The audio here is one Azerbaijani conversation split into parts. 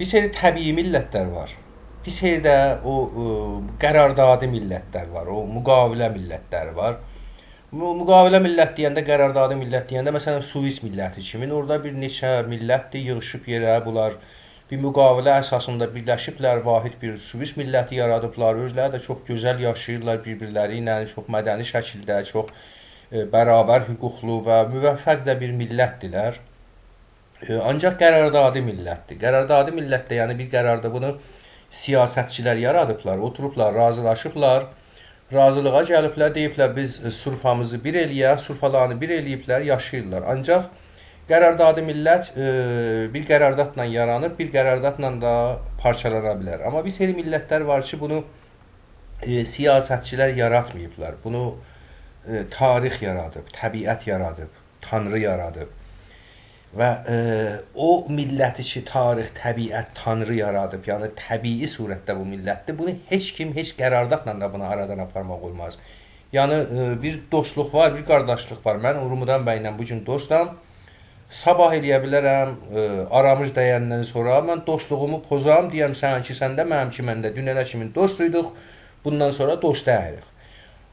Bir seri təbii millətlər var. Bir seri də o qərardadi millətlər var. O müqavilə millətləri var. Müqavilə millət deyəndə, qərardadi millət deyəndə, məsələn, Suis milləti kimi orada bir neçə millətdir yığışıb yerə. Bunlar bir müqavilə əsasında birləşiblər, vahid bir Suis milləti yaradıblar. Özləri də çox gözəl yaşayırlar bir-birləri ilə, çox mədəni şəkildə, çox bərabər hüquqlu və müvəffəq də bir millətdirlər. Ancaq qərardadi millətdir. Qərardadi millətdə, yəni bir qərarda bunu siyasətçilər yaradıblar, oturublar, razılaşıblar, razılığa gəliblər, deyiblər biz surfamızı bir eləyək, surfalarını bir eləyiblər, yaşayırlar. Ancaq qərardadi millət bir qərardatla yaranıb, bir qərardatla da parçalana bilər. Amma bir seri millətlər var ki, bunu siyasətçilər yaratmayıblar. Bunu tarix yaradıb, təbiət yaradıb, Tanrı yaradıb. Və o milləti ki, tarix, təbiət, Tanrı yaradıb, yəni təbii surətdə bu millətdir. Bunu heç kim, heç qərardatla da bunu aradan aparmaq olmaz. Yəni bir dostluq var, bir qardaşlıq var. Mən Urumudan bəylə bu gün dostam. Sabah eləyə bilərəm, aramız dəyəndən sonra mən dostluğumu pozam, deyəm sən ki, sən də, mənim ki, mən də dünələ kimin dostuyduq, bundan sonra dost dəyirik.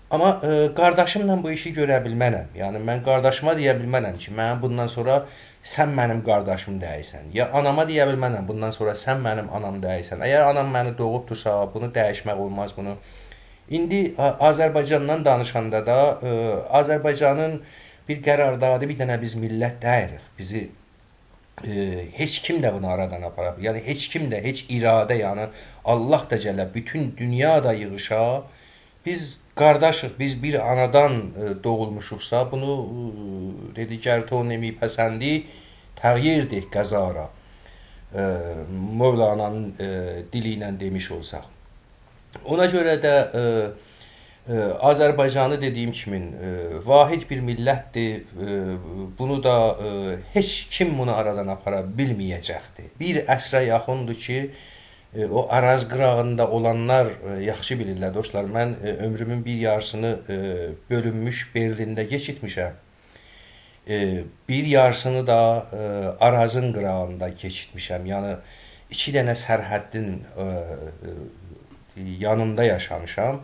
Amma qardaşımla bu işi görə bilmənəm. Yəni mən qardaşıma deyə bilmənəm ki, mən bundan sonra sən mənim qardaşım dəyilsən. Ya anama deyə bilmənəm, bundan sonra sən mənim anam dəyilsən. Əgər anam məni doğubdursa, bunu dəyişmək olmaz bunu. İndi Azərbaycandan danışanda da Azərbaycanın bir qərardadi bir dənə biz millət dəyirik. Bizi heç kim də bunu aradan apara bilər. Yəni heç kim də, heç iradə, yəni Allah da cəllə bütün dünya da yığışa biz qardaşıq, biz bir anadan doğulmuşuqsa, bunu dedikər to nemi pəsəndi təğyirdir qəzara. Mövlananın dili ilə demiş olsaq. Ona görə də Azərbaycanı dediyim kimi vahid bir millətdir. Bunu da heç kim bunu aradan apara bilməyəcəkdir. Bir əsrə yaxındır ki, o Araz qırağında olanlar yaxşı bilirlər dostlar. Mən ömrümün bir yarısını bölünmüş Berlində keçirtmişəm. Bir yarısını da Arazın qırağında keçirtmişəm. Yəni iki dənə sərhəddin yanında yaşamışam.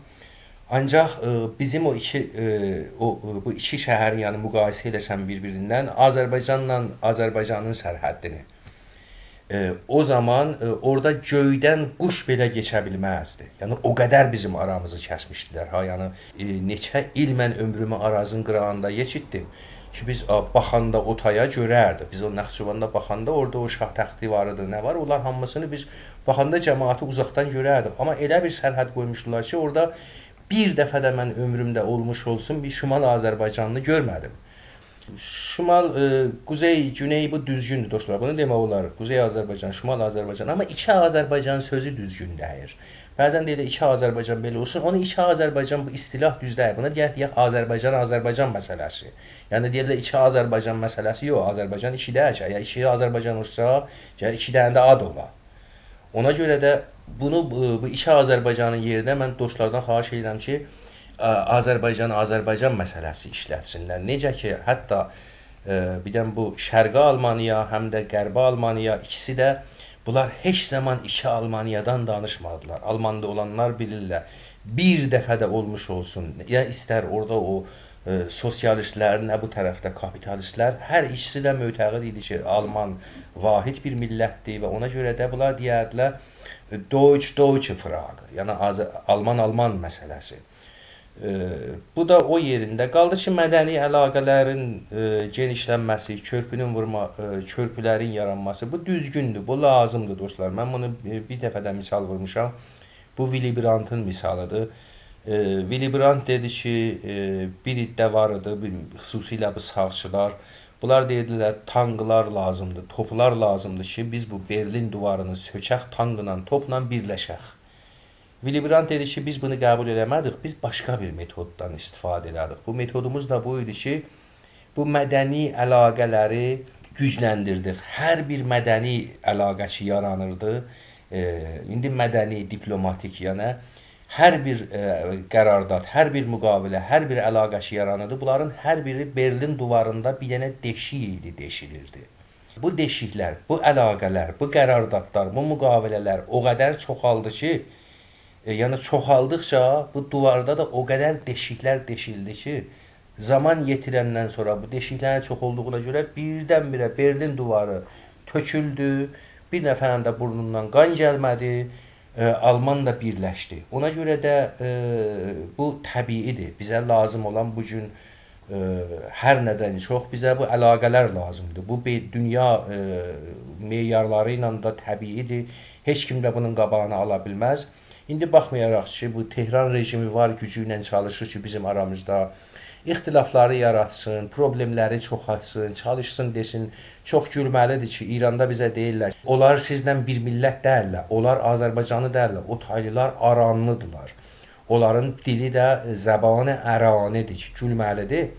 Ancaq bizim bu iki şəhəri, yəni müqayisə eləsəm bir-birindən, Azərbaycanla Azərbaycanın sərhəddini. O zaman orada göydən quş belə keçə bilməzdi. Yəni o qədər bizim aramızı kəsmişdilər. Ha, yəni neçə il mən ömrümü Arazın qırağında keçirtdim ki, biz baxanda o taya görərdik. Biz o Naxçıvanda baxanda orada o şah təxti var idi, nə var? Onlar hamısını biz baxanda cəmaatı uzaqdan görərdik. Amma elə bir sərhəd qoymuşdular ki, orada bir dəfə də mən ömrümdə olmuş olsun bir Şimal Azərbaycanını görmədim. Şimal, Quzey, Güney bu düzgündür dostlar. Bunu demək olar. Quzey Azərbaycan, Şimal Azərbaycan. Amma iki Azərbaycan sözü düzgün deyir. Bəzən deyir iki Azərbaycan belə olsun. Onu iki Azərbaycan bu istilah düz deyir. Buna deyək Azərbaycan məsələsi. Yəni deyirlər iki Azərbaycan məsələsi yox. Azərbaycan iki deyək. Əgər iki Azərbaycan olsa, iki dənə də ad olar. Ona görə də bunu bu iki Azərbaycanın yerinə mən dostlardan xahiş edirəm ki, Azərbaycan məsələsi işlətsinlər. Necə ki, hətta bir də bu Şərqi Almaniya, həm də Qərbi Almaniya, ikisi də bunlar heç zaman iki Almaniyadan danışmadılar. Almanda olanlar bilirlər. Bir dəfə də olmuş olsun. Ya istər orada o sosialistlər, nə bu tərəfdə kapitalistlər, hər ikisi də mötəqid idi ki, Alman vahid bir millətdir və ona görə də bunlar deyərdilər Deutsche Frage, yəni Alman məsələsi. Bu da o yerində qaldı ki, mədəni əlaqələrin genişlənməsi, körpülərin yaranması, bu düzgündür, bu lazımdır dostlar. Mən bunu bir dəfə də misal vurmuşam. Bu Willy Brandt'ın misalıdır. Willy Brandt dedi ki, bir iddə var idi, xüsusilə bu sağçılar. Bunlar deyirdilər, tanklar lazımdır, toplar lazımdır ki, biz bu Berlin duvarını sökək, tankla, topla birləşək. Willy Brandt dedi ki, biz bunu qəbul eləmədik, biz başqa bir metoddan istifadə elədik. Bu metodumuz da bu idi ki, bu mədəni əlaqələri gücləndirdik. Hər bir mədəni əlaqə ki yaranırdı, indi mədəni, diplomatik, yəni hər bir qərardat, hər bir müqavilə, hər bir əlaqə ki yaranırdı. Bunların hər biri Berlin duvarında bir dənə deşik idi, deşilirdi. Bu deşiklər, bu əlaqələr, bu qərardadlar, bu müqavilələr o qədər çoxaldı ki, yəni çoxaldıqca bu divarda da o qədər deşiklər deşildi ki, zaman yetirəndən sonra bu deşiklərin çox olduğuna görə birdən-birə Berlin divarı töküldü. Bir nəfərin də burnundan qan gəlmədi. Alman da birləşdi. Ona görə də bu təbiidir. Bizə lazım olan bu gün hər nədən çox bizə bu əlaqələr lazımdır. Bu dünya meyarları ilə də təbiidir. Heç kim də bunun qabağını ala bilməz. İndi baxmayaraq ki, bu Tehran rejimi var gücü ilə çalışır ki, bizim aramızda ixtilafları yaratsın, problemləri çoxaltsın, çalışsın desin. Çox gülməlidir ki, İranda bizə deyirlər, onlar sizlə bir millət deyirlər, onlar Azərbaycanı deyirlər, o taylılar aranlıdırlar. Onların dili də zəbanı əranidir ki, gülməlidir.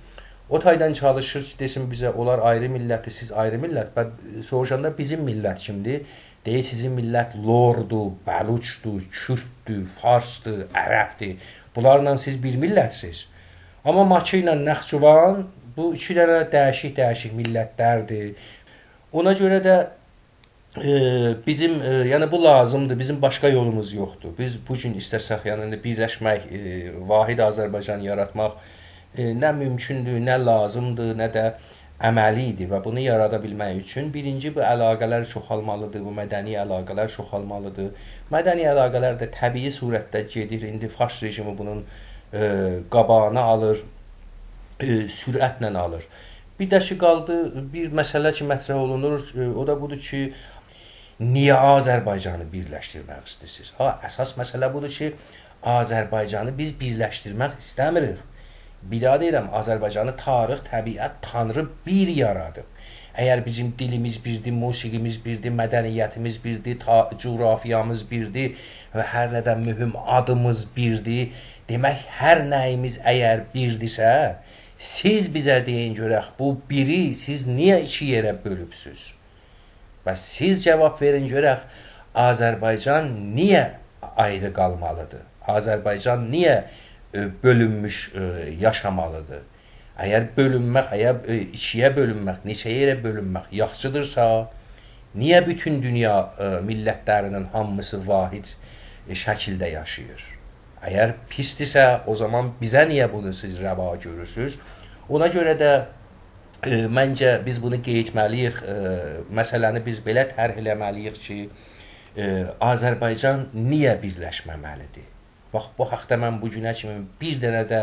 O taydan çalışır ki, desin bizə, onlar ayrı millətdir, siz ayrı millət. Soruşanda bizim millət kimdir? Deyir, sizin millət Lordur, Bəluçdur, Kürddür, Farsdır, Ərəbdir. Bunlarla siz bir millətsiz. Amma Bakı ilə Naxçıvan bu iki dənə dəyişik millətlərdir. Ona görə də bizim yəni bu lazımdır. Bizim başqa yolumuz yoxdur. Biz bu gün istəsək, yəni birləşmək, vahid Azərbaycan yaratmaq nə mümkündür, nə lazımdır, nə də əməlidir və bunu yarada bilmək üçün birinci bu əlaqələr çoxalmalıdır, bu mədəni əlaqələr çoxalmalıdır. Mədəni əlaqələr də təbii surətdə gedir. İndi fars rejimi bunun qabağını alır, sürətlə alır. Bir də ki, qaldı bir məsələ ki, mətrəh olunur, o da budur ki, niyə Azərbaycanı birləşdirmək istəyirsiniz? Əsas məsələ budur ki, Azərbaycanı biz birləşdirmək istəmirik. Bir daha deyirəm, Azərbaycanı tarix, təbiət, tanrı bir yaradıb. Əgər bizim dilimiz birdir, musiqimiz birdir, mədəniyyətimiz birdir, coğrafiyamız birdir və hər nədən mühüm adımız birdir, demək hər nəyimiz əgər birdirsə, siz bizə deyin görək, bu biri siz niyə iki yerə bölübsüz? Və siz cavab verin görək, Azərbaycan niyə ayrı qalmalıdır? Azərbaycan niyə bölünmüş yaşamalıdır? Əgər bölünmək, əgər ikiyə bölünmək, neçə yerə bölünmək yaxşıdırsa, niyə bütün dünya millətlərinin hamısı vahid şəkildə yaşayır? Əgər pisdirsə, o zaman bizə niyə bunu siz rəva görürsünüz? Ona görə də məncə biz bunu qeyd etməliyik, məsələni biz belə tərh eləməliyik ki, Azərbaycan niyə birləşməməlidir? Bax, bu haqda mən bu günə kimi bir dənə də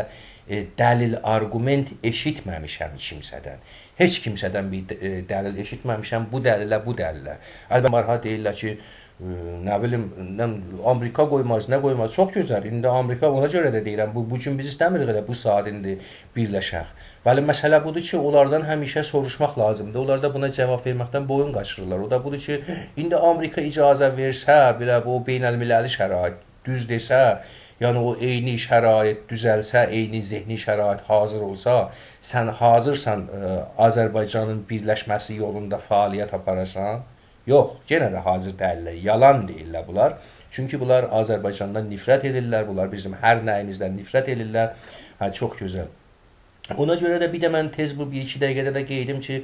dəlil, argument eşitməmişəm kimsədən. Heç kimsədən bir dəlil eşitməmişəm bu dəlilə, bu dəlilə. Əlbəttə, marha deyirlər ki, nə bilim, Amerika qoymaz, nə qoymaz, çox gözəl. İndi Amerika, ona görə də deyirəm, bu gün biz istəmirik elə bu saat indi birləşək. Bəli, məsələ budur ki, onlardan həmişə soruşmaq lazımdır. Onlar da buna cavab verməkdən boyun qaçırırlar. O da budur ki, indi Amerika icazə versə, belə bu beynəlmiləli şərait düz desə, yəni o eyni şərait düzəlsə, eyni zehni şərait hazır olsa, sən hazırsan Azərbaycanın birləşməsi yolunda fəaliyyət aparasan? Yox, yenə də hazır deyirlər, yalan deyirlər bunlar. Çünki bunlar Azərbaycandan nifrət edirlər, bunlar bizim hər nəyimizdən nifrət edirlər. Çox gözəl. Ona görə də bir də mən tez bu 1-2 dəqiqədə də qeydim ki,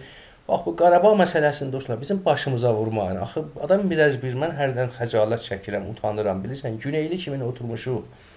bax bu Qarabağ məsələsini dostlar bizim başımıza vurmayın. Axı adam biraz mən hərdən xəcalət çəkirəm, utanıram, bilirsən, Güneyli kimi oturmuşuq.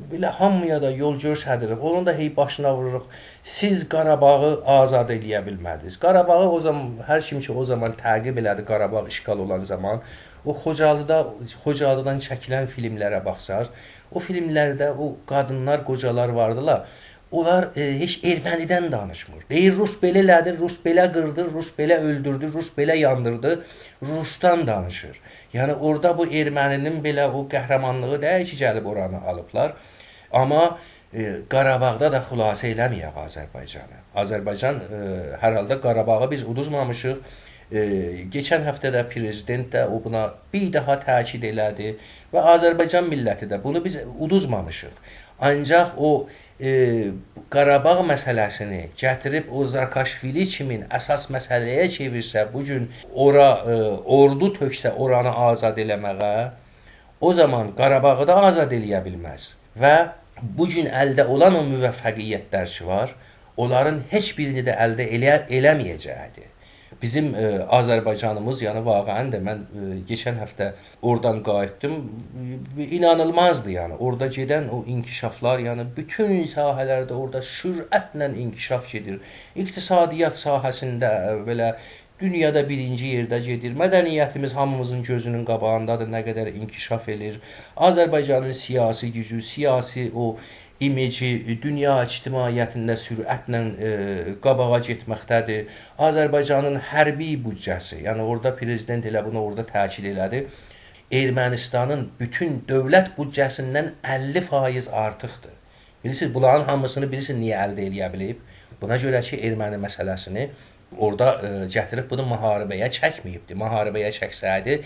Belə hamıya da yol göstəririk. Onun da hey başına vururuq. Siz Qarabağı azad eləyə bilmədiniz. Qarabağı o zaman hər kim ki o zaman təqib elədi Qarabağ işğal olan zaman, o Xocalıdan çəkilən filmlərə baxsaq, o filmlərdə o qadınlar, qocalar vardılar. Onlar heç ermənidən danışmır. Deyir, Rus belə elədi, Rus belə qırdı, Rus belə öldürdü, Rus belə yandırdı. Rusdan danışır. Yəni, orada bu erməninin belə o qəhrəmanlığı deyil ki, gəlib oranı alıblar. Amma Qarabağda da xülasə eləməyək Azərbaycanı. Azərbaycan, hər halda Qarabağı biz uduzmamışıq. Keçən həftədə prezident də o buna bir daha təkid elədi və Azərbaycan milləti də bunu biz uduzmamışıq. Ancaq o Qarabağ məsələsini gətirib o Zarkaşvili kimin əsas məsələyə çevirsə, bugün ora ordu töksə oranı azad eləməyə, o zaman Qarabağı da azad eləyə bilməz. Və bugün əldə olan o müvəffəqiyyətlər ki var, onların heç birini də əldə eləməyəcəkdir. bizim Azərbaycanımız, yəni vaqəən də mən keçən həftə oradan qayıtdım. İnanılmazdı yəni. Orada gedən o inkişaflar, yəni bütün sahələrdə orada sürətlə inkişaf gedir. İqtisadiyyat sahəsində belə dünyada birinci yerdə gedir. Mədəniyyətimiz hamımızın gözünün qabağındadır, nə qədər inkişaf edir. Azərbaycanın siyasi gücü, siyasi o imeci dünya ictimaiyyətində sürətlə qabağa getməkdədir. Azərbaycanın hərbi büdcəsi, yəni orada prezident elə bunu orada təkid elədi. Ermənistanın bütün dövlət büdcəsindən 50% artıqdır. Bilirsiniz, bunların hamısını bilirsiniz niyə əldə edə bilib? Buna görə ki, erməni məsələsini orada gətirib bunu müharibəyə çəkməyibdi. Müharibəyə çəksəydi,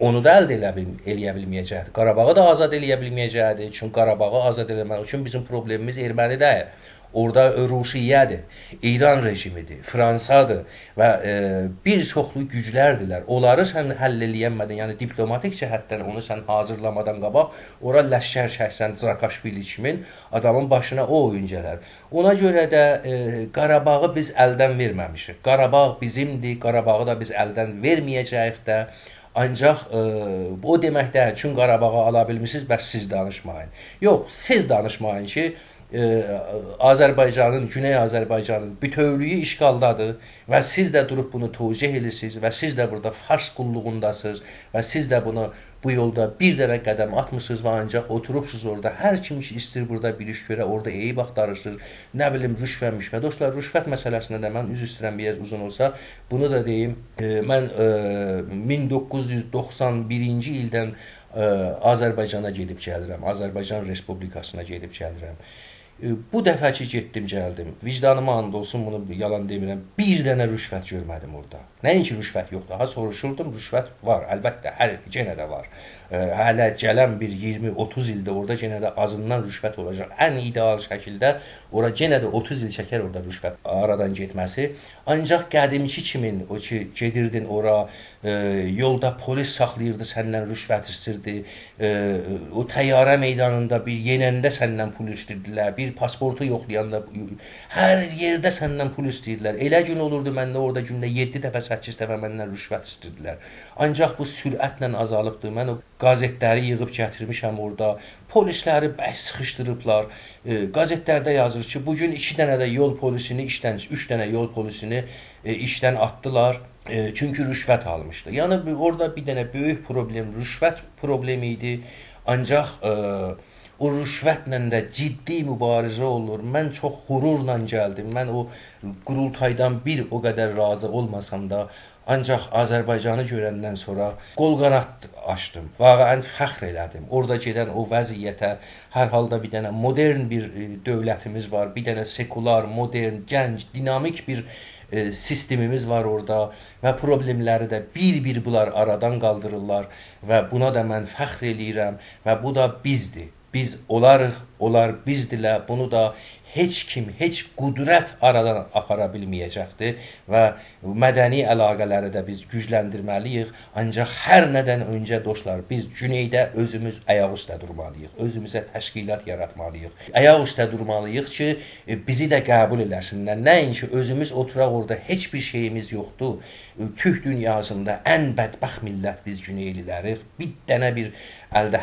onu da əldə eləyə bilməyəcəkdi. Qarabağı da azad eləyə bilməyəcəkdi. Çünki Qarabağı azad eləmək üçün bizim problemimiz erməni deyil. Orada Rusiyyədir, İran rejimidir, Fransadır və bir çoxlu güclərdilər. Onları sən həll eləyənmədən, yəni diplomatik cəhətdən onu sən hazırlamadan qabaq, ora ləşkər şəxsən Saakashvili kimi adamın başına o oyun gələr. Ona görə də Qarabağı biz əldən verməmişik. Qarabağ bizimdir, Qarabağı da biz əldən verməyəcəyik də. Ancaq o demək deyil, çünki Qarabağı ala bilmişsiniz, bəs siz danışmayın. Yox, siz danışmayın ki, Azərbaycanın, Güney Azərbaycanın bütövlüyü işğaldadır və siz də durub bunu tövcih edirsiniz və siz də burada fars qulluğundasınız və siz də bunu bu yolda bir dənə qədəm atmısınız və ancaq oturubsuz orada. Hər kim istəyir burada bir iş görə, orada eyib axtarırsınız. Nə bilim, rüşvətmiş və dostlar, rüşvət məsələsində də mən üzr istəyirəm, biraz uzun olsa, bunu da deyim. Mən 1991-ci ildən Azərbaycana gedib gəlirəm, Azərbaycan Respublikasına gedib gəlirəm. Bu dəfəki getdim, gəldim. Vicdanıma and olsun, bunu yalan demirəm. Bir dənə rüşvət görmədim orada. Nəinki rüşvət yoxdur. Ha, soruşurdum, rüşvət var. Əlbəttə, yenə də var. Hələ gələn bir 20-30 ildə orada yenə də azından rüşvət olacaq. Ən ideal şəkildə ora yenə də 30 il çəkər orada rüşvət aradan getməsi. Ancaq qədimki kimin, o ki gedirdin ora, yolda polis saxlayırdı, səndən rüşvət istirdi. O təyyarə meydanında bir yenəndə səndən pul istirdilər. Bir pasportu yoxlayanda hər yerdə səndən pul istəyirdilər. Elə gün olurdu məndə orada gündə 7 dəfə, 8 dəfə məndən rüşvət istəyirdilər. Ancaq bu sürətlə azalıbdı. Mən o qazetləri yığıb gətirmişəm orada. Polisləri bəs sıxışdırıblar. Qazetlərdə yazır ki, bugün 2 dənə də yol polisini işdən, 3 dənə yol polisini işdən atdılar. Çünki rüşvət almışdı. Yəni orada bir dənə böyük problem rüşvət problemi idi. Ancaq o rüşvətlə də ciddi mübarizə olur. Mən çox qürurla gəldim. Mən o qurultaydan bir o qədər razı olmasam da, ancaq Azərbaycanı görəndən sonra qol qanat açdım. Vaqəən fəxr elədim. Orada gedən o vəziyyətə, hər halda bir dənə modern bir dövlətimiz var. Bir dənə sekular, modern, gənc, dinamik bir sistemimiz var orada və problemləri də bir-bir bunlar aradan qaldırırlar və buna da mən fəxr eləyirəm və bu da bizdir. Biz olarıq, onlar bizdirlər. Bunu da heç kim, heç qüdrət aradan apara bilməyəcəkdir və mədəni əlaqələri də biz gücləndirməliyik. Ancaq hər nədən öncə dostlar, biz Güneydə özümüz ayaq üstə durmalıyıq. Özümüzə təşkilat yaratmalıyıq. Ayaq üstə durmalıyıq ki, bizi də qəbul eləsinlər. Nəinki özümüz oturaq orada, heç bir şeyimiz yoxdur. Türk dünyasında ən bədbəxt millət biz Güneylilərik. Bir dənə bir əldə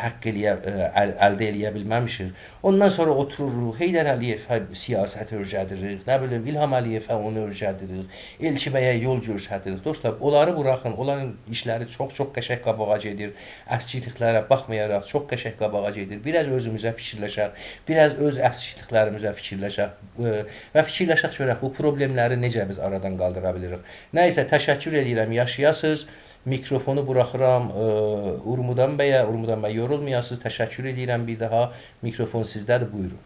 eləyə bilməmişik. Ondan sonra otururuq, Heydər Əliyevə siyasət öyrədirik, nə bilim, İlham Əliyevə onu öyrədirik, Elçi bəyə yol göstəririk. Dostlar, onları buraxın, onların işləri çox-çox qəşəng qabağa gedir. Əskikliklərə baxmayaraq çox qəşəng qabağa gedir. Biraz özümüzə fikirləşək, biraz öz əskikliklərimizə fikirləşək və fikirləşək görək bu problemləri necə biz aradan qaldıra bilirik. Nəysə, təşəkkür edirəm, yaşayasınız. Mikrofonu buraxıram Urmudan bəyə, Urmudan bəy yorulmayasınız. Təşəkkür edirəm bir daha. Mikrofon sizdədir, buyurun.